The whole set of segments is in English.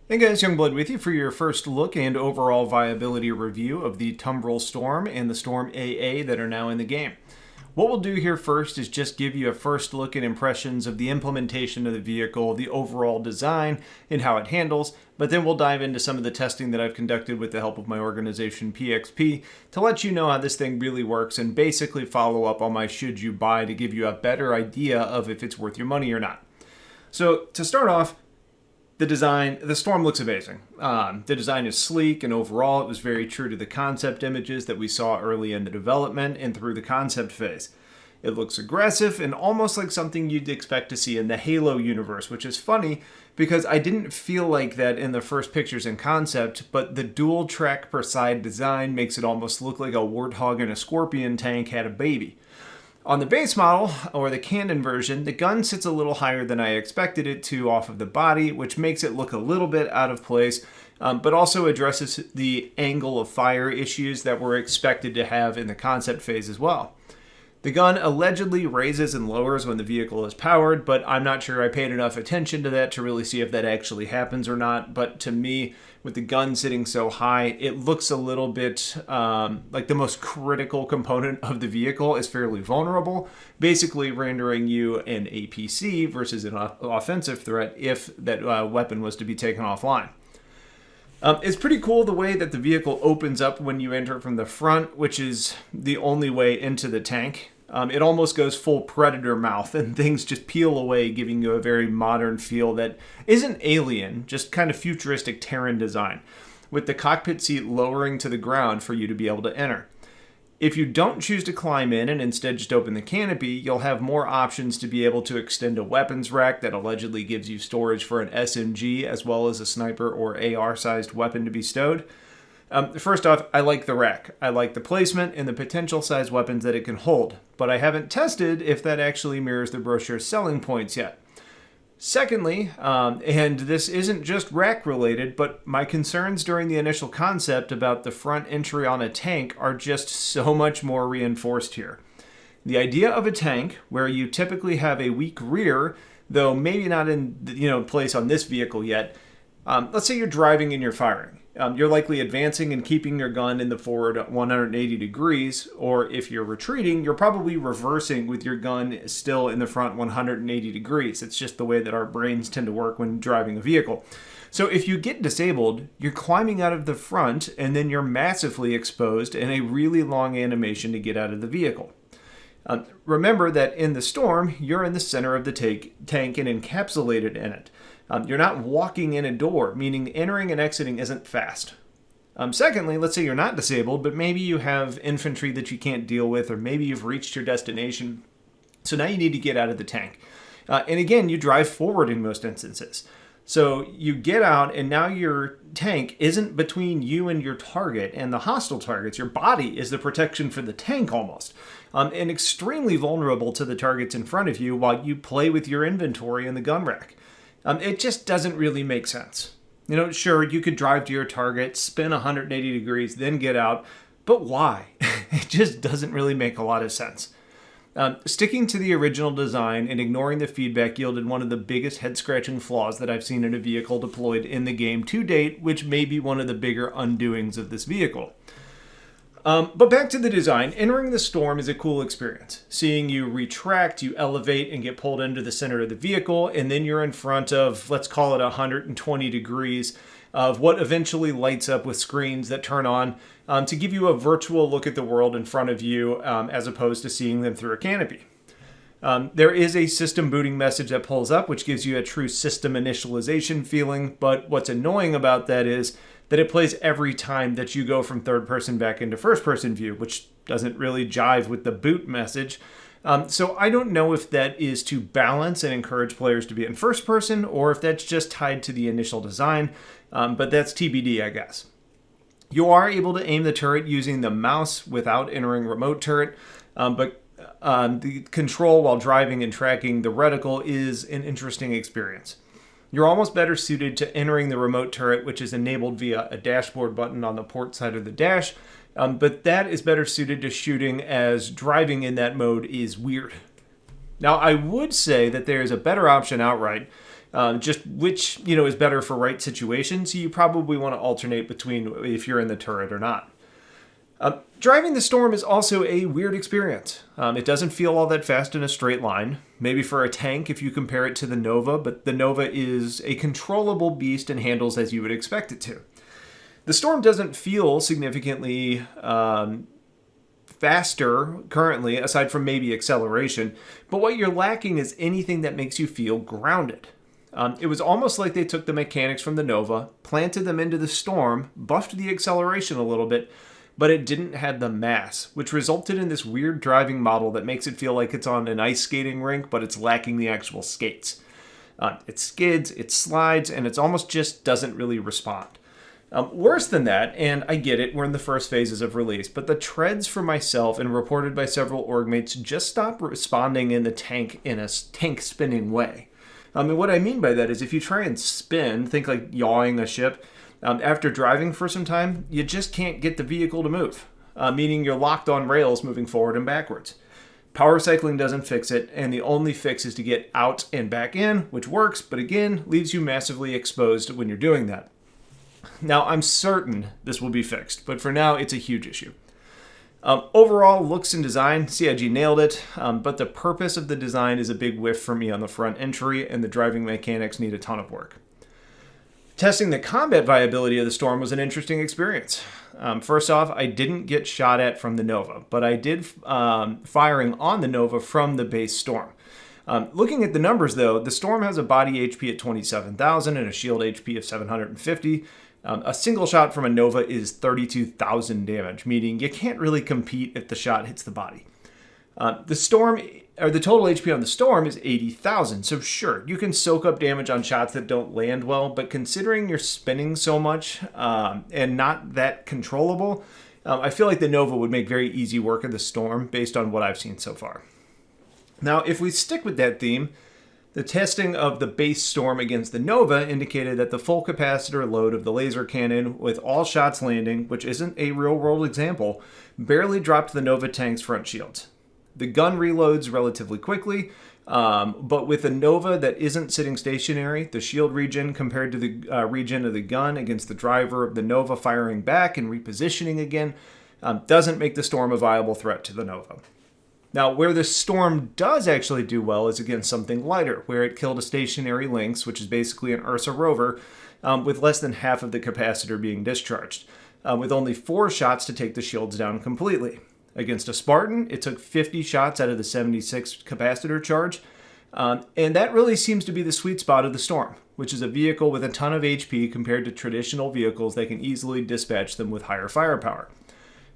Hey guys, Youngblood with you for your first look and overall viability review of the Tumbril Storm and the Storm AA that are now in the game. What we'll do here first is just give you a first look at impressions of the implementation of the vehicle, the overall design, and how it handles, but then we'll dive into some of the testing that I've conducted with the help of my organization PXP to let you know how this thing really works and basically follow up on my should you buy to give you a better idea of if it's worth your money or not. So to start off, the Storm looks amazing. The design is sleek, and overall it was very true to the concept images that we saw early in the development and through the concept phase. It looks aggressive and almost like something you'd expect to see in the Halo universe, which is funny because I didn't feel like that in the first pictures in concept, but the dual track per side design makes it almost look like a Warthog and a Scorpion tank had a baby. On the base model, or the Canon version, the gun sits a little higher than I expected it to off of the body, which makes it look a little bit out of place, but also addresses the angle of fire issues that we're expected to have in the concept phase as well. The gun allegedly raises and lowers when the vehicle is powered, but I'm not sure I paid enough attention to that to really see if that actually happens or not. But to me, with the gun sitting so high, it looks a little bit like the most critical component of the vehicle is fairly vulnerable, basically rendering you an APC versus an offensive threat if that weapon was to be taken offline. It's pretty cool the way that the vehicle opens up when you enter from the front, which is the only way into the tank. It almost goes full Predator mouth and things just peel away, giving you a very modern feel that isn't alien, just kind of futuristic Terran design, with the cockpit seat lowering to the ground for you to be able to enter. If you don't choose to climb in and instead just open the canopy, you'll have more options to be able to extend a weapons rack that allegedly gives you storage for an SMG as well as a sniper or AR-sized weapon to be stowed. First off, I like the rack. I like the placement and the potential size weapons that it can hold, but I haven't tested if that actually mirrors the brochure's selling points yet. Secondly, and this isn't just rack related, but my concerns during the initial concept about the front entry on a tank are just so much more reinforced here. The idea of a tank, where you typically have a weak rear, though maybe not in place on this vehicle yet. Let's say you're driving and you're firing. You're likely advancing and keeping your gun in the forward 180 degrees, or if you're retreating, you're probably reversing with your gun still in the front 180 degrees. It's just the way that our brains tend to work when driving a vehicle. So if you get disabled, you're climbing out of the front, and then you're massively exposed in a really long animation to get out of the vehicle. Remember that in the Storm, you're in the center of the tank and encapsulated in it. You're not walking in a door, meaning entering and exiting isn't fast. Secondly, let's say you're not disabled, but maybe you have infantry that you can't deal with, or maybe you've reached your destination, so now you need to get out of the tank. And again, you drive forward in most instances. So you get out, and now your tank isn't between you and your target and the hostile targets. Your body is the protection for the tank almost, and extremely vulnerable to the targets in front of you while you play with your inventory in the gun rack. It just doesn't really make sense. Sure, you could drive to your target, spin 180 degrees, then get out, but why? It just doesn't really make a lot of sense. Sticking to the original design and ignoring the feedback yielded one of the biggest head-scratching flaws that I've seen in a vehicle deployed in the game to date, which may be one of the bigger undoings of this vehicle. But back to the design, entering the Storm is a cool experience. Seeing you retract, you elevate and get pulled into the center of the vehicle, and then you're in front of, let's call it 120 degrees of what eventually lights up with screens that turn on to give you a virtual look at the world in front of you as opposed to seeing them through a canopy. There is a system booting message that pulls up, which gives you a true system initialization feeling, but what's annoying about that is that it plays every time that you go from third person back into first person view, which doesn't really jive with the boot message. So I don't know if that is to balance and encourage players to be in first person, or if that's just tied to the initial design, but that's TBD, I guess. You are able to aim the turret using the mouse without entering remote turret, but the control while driving and tracking the reticle is an interesting experience. You're almost better suited to entering the remote turret, which is enabled via a dashboard button on the port side of the dash, but that is better suited to shooting, as driving in that mode is weird. Now, I would say that there is a better option outright, just which, is better for right situations. So you probably want to alternate between if you're in the turret or not. Driving the Storm is also a weird experience. It doesn't feel all that fast in a straight line. Maybe for a tank if you compare it to the Nova, but the Nova is a controllable beast and handles as you would expect it to. The Storm doesn't feel significantly faster currently, aside from maybe acceleration, but what you're lacking is anything that makes you feel grounded. It was almost like they took the mechanics from the Nova, planted them into the Storm, buffed the acceleration a little bit, but it didn't have the mass, which resulted in this weird driving model that makes it feel like it's on an ice skating rink, but it's lacking the actual skates. It skids, it slides, and it almost just doesn't really respond. Worse than that, and I get it, we're in the first phases of release, but the treads for myself and reported by several org mates just stopped responding in the tank in a tank spinning way. And what I mean by that is if you try and spin, think like yawing a ship, after driving for some time, you just can't get the vehicle to move, meaning you're locked on rails moving forward and backwards. Power cycling doesn't fix it, and the only fix is to get out and back in, which works, but again, leaves you massively exposed when you're doing that. Now, I'm certain this will be fixed, but for now, it's a huge issue. Overall, looks and design, CIG nailed it, but the purpose of the design is a big whiff for me on the front entry, and the driving mechanics need a ton of work. Testing the combat viability of the Storm was an interesting experience. First off, I didn't get shot at from the Nova, but I did firing on the Nova from the base Storm. Looking at the numbers, though, the Storm has a body HP at 27,000 and a shield HP of 750. A single shot from a Nova is 32,000 damage, meaning you can't really compete if the shot hits the body. The total HP on the Storm is 80,000, so sure, you can soak up damage on shots that don't land well, but considering you're spinning so much and not that controllable, I feel like the Nova would make very easy work of the Storm based on what I've seen so far. Now, if we stick with that theme, the testing of the base Storm against the Nova indicated that the full capacitor load of the laser cannon, with all shots landing, which isn't a real-world example, barely dropped the Nova tank's front shields. The gun reloads relatively quickly, but with a Nova that isn't sitting stationary, the shield regen compared to the regen of the gun against the driver of the Nova firing back and repositioning again doesn't make the Storm a viable threat to the Nova. Now, where the Storm does actually do well is against something lighter, where it killed a stationary Lynx, which is basically an Ursa rover, with less than half of the capacitor being discharged, with only 4 shots to take the shields down completely. Against a Spartan, it took 50 shots out of the 76 capacitor charge, and that really seems to be the sweet spot of the Storm, which is a vehicle with a ton of HP compared to traditional vehicles that can easily dispatch them with higher firepower.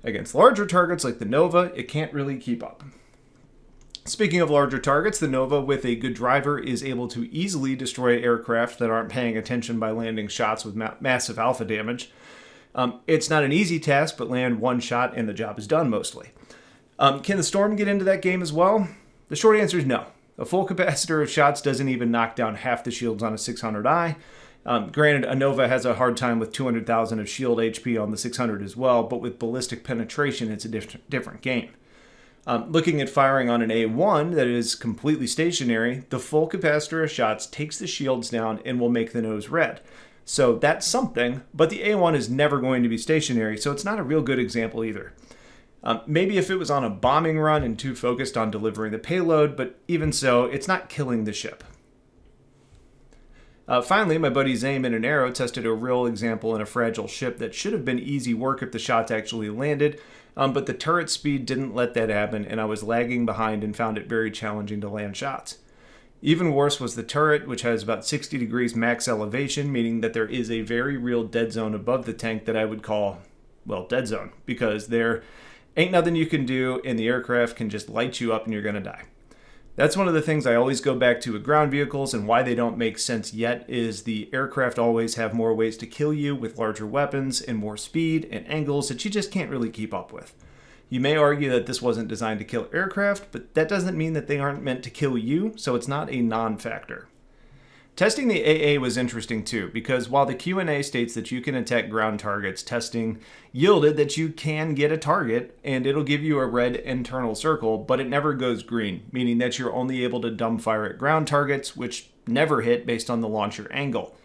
Against larger targets like the Nova, it can't really keep up. Speaking of larger targets, the Nova with a good driver is able to easily destroy aircraft that aren't paying attention by landing shots with massive alpha damage. It's not an easy task, but land one shot and the job is done mostly. Can the Storm get into that game as well? The short answer is no. A full capacitor of shots doesn't even knock down half the shields on a 600i. Granted, a Nova has a hard time with 200,000 of shield HP on the 600 as well, but with ballistic penetration, it's a different game. Looking at firing on an A1 that is completely stationary, the full capacitor of shots takes the shields down and will make the nose red. So that's something, but the A1 is never going to be stationary, so it's not a real good example either. Maybe if it was on a bombing run and too focused on delivering the payload, but even so, it's not killing the ship. Finally, my buddy Zame in an Arrow tested a real example in a fragile ship that should have been easy work if the shots actually landed, but the turret speed didn't let that happen, and I was lagging behind and found it very challenging to land shots. Even worse was the turret, which has about 60 degrees max elevation, meaning that there is a very real dead zone above the tank that I would call, well, dead zone, because there ain't nothing you can do, and the aircraft can just light you up and you're going to die. That's one of the things I always go back to with ground vehicles, and why they don't make sense yet is the aircraft always have more ways to kill you with larger weapons and more speed and angles that you just can't really keep up with. You may argue that this wasn't designed to kill aircraft, but that doesn't mean that they aren't meant to kill you, so it's not a non-factor. Testing the AA was interesting too, because while the Q&A states that you can attack ground targets, testing yielded that you can get a target and it'll give you a red internal circle, but it never goes green, meaning that you're only able to dumbfire at ground targets, which never hit based on the launcher angle.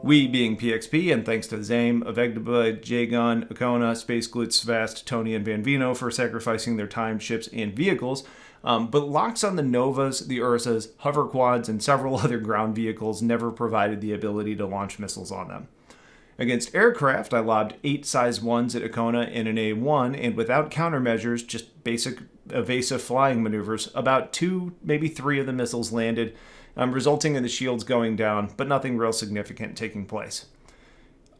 We, being PXP, and thanks to Zame, Avegdaba, J-Gun, Akona, Space Glitz, Svast, Tony, and Van Vino for sacrificing their time, ships, and vehicles, but locks on the Novas, the Ursas, hover quads, and several other ground vehicles never provided the ability to launch missiles on them. Against aircraft, I lobbed 8 size 1s at Akona in an A1, and without countermeasures, just basic evasive flying maneuvers, about 2, maybe 3 of the missiles landed, resulting in the shields going down, but nothing real significant taking place.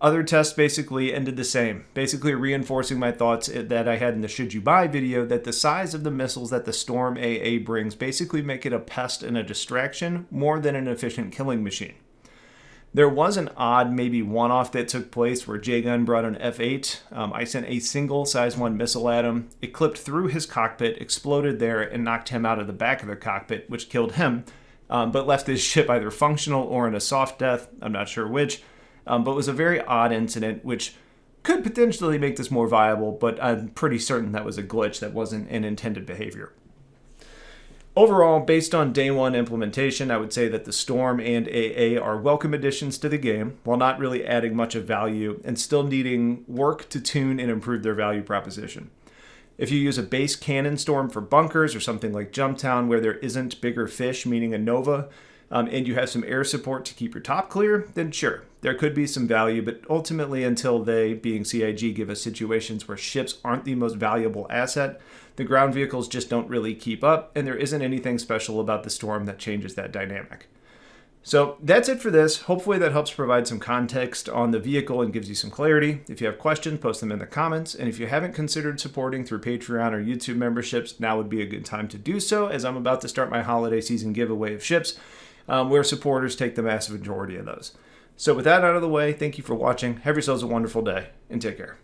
Other tests basically ended the same, basically reinforcing my thoughts that I had in the Should You Buy video that the size of the missiles that the Storm AA brings basically make it a pest and a distraction more than an efficient killing machine. There was an odd, maybe one-off that took place where J-Gun brought an F8. I sent a single size 1 missile at him. It clipped through his cockpit, exploded there, and knocked him out of the back of the cockpit, which killed him, but left his ship either functional or in a soft death. I'm not sure which. But it was a very odd incident, which could potentially make this more viable, but I'm pretty certain that was a glitch that wasn't an intended behavior. Overall, based on day 1 implementation, I would say that the Storm and AA are welcome additions to the game, while not really adding much of value and still needing work to tune and improve their value proposition. If you use a base cannon Storm for bunkers or something like Jumptown where there isn't bigger fish, meaning a Nova, and you have some air support to keep your top clear, then sure, there could be some value, but ultimately until they, being CIG, give us situations where ships aren't the most valuable asset, the ground vehicles just don't really keep up, and there isn't anything special about the Storm that changes that dynamic. So that's it for this. Hopefully that helps provide some context on the vehicle and gives you some clarity. If you have questions, post them in the comments, and if you haven't considered supporting through Patreon or YouTube memberships, now would be a good time to do so, as I'm about to start my holiday season giveaway of ships, where supporters take the massive majority of those. So with that out of the way, thank you for watching. Have yourselves a wonderful day, and take care.